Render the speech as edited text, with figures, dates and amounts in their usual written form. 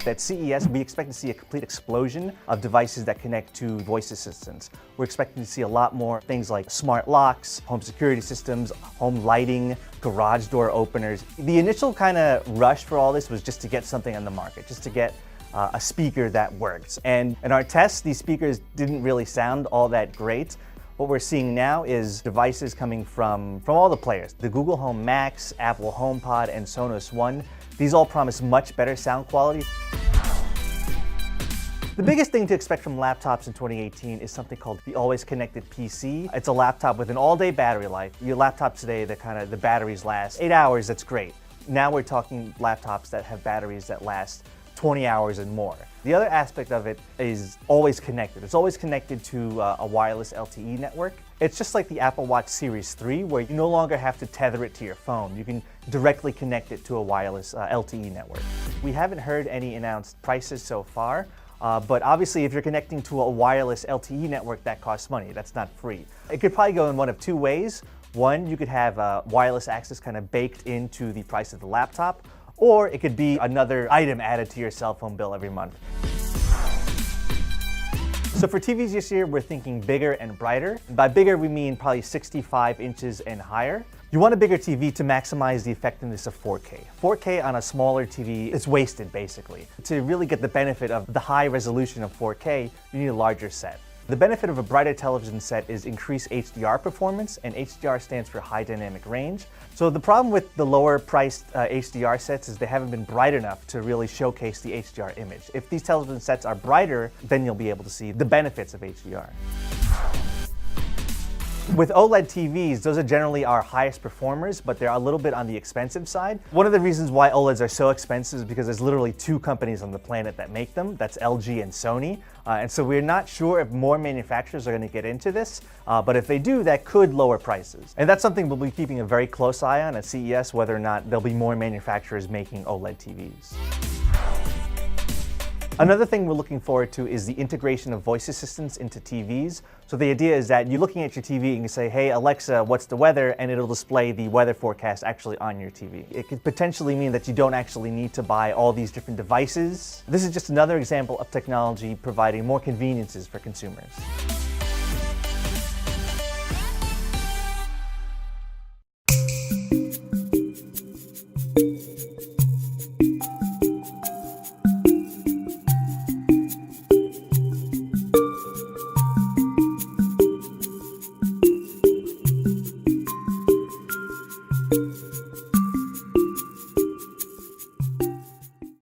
At CES, we expect to see a complete explosion of devices that connect to voice assistants. We're expecting to see a lot more things like smart locks, home security systems, home lighting, garage door openers. The initial kind of rush for all this was just to get something on the market, just to get a speaker that works. And in our tests, these speakers didn't really sound all that great. What we're seeing now is devices coming from all the players. The Google Home Max, Apple HomePod, and Sonos One. These all promise much better sound quality. The biggest thing to expect from laptops in 2018 is something called the Always Connected PC. It's a laptop with an all-day battery life. Your laptops today, the batteries last 8 hours, that's great. Now we're talking laptops that have batteries that last 20 hours and more. The other aspect of it is always connected. It's always connected to a wireless LTE network. It's just like the Apple Watch Series 3, where you no longer have to tether it to your phone. You can directly connect it to a wireless LTE network. We haven't heard any announced prices so far, but obviously if you're connecting to a wireless LTE network, that costs money. That's not free. It could probably go in one of two ways. One, you could have wireless access kind of baked into the price of the laptop, or it could be another item added to your cell phone bill every month. So for TVs this year, we're thinking bigger and brighter. By bigger, we mean probably 65 inches and higher. You want a bigger TV to maximize the effectiveness of 4K. 4K on a smaller TV is wasted, basically. To really get the benefit of the high resolution of 4K, you need a larger set. The benefit of a brighter television set is increased HDR performance, and HDR stands for high dynamic range. So the problem with the lower priced HDR sets is they haven't been bright enough to really showcase the HDR image. If these television sets are brighter, then you'll be able to see the benefits of HDR. With OLED TVs, those are generally our highest performers, but they're a little bit on the expensive side. One of the reasons why OLEDs are so expensive is because there's literally two companies on the planet that make them. That's LG and Sony. And so we're not sure if more manufacturers are going to get into this, but if they do, that could lower prices. And that's something we'll be keeping a very close eye on at CES, whether or not there'll be more manufacturers making OLED TVs. Another thing we're looking forward to is the integration of voice assistants into TVs. So the idea is that you're looking at your TV and you say, hey Alexa, what's the weather? And it'll display the weather forecast actually on your TV. It could potentially mean that you don't actually need to buy all these different devices. This is just another example of technology providing more conveniences for consumers.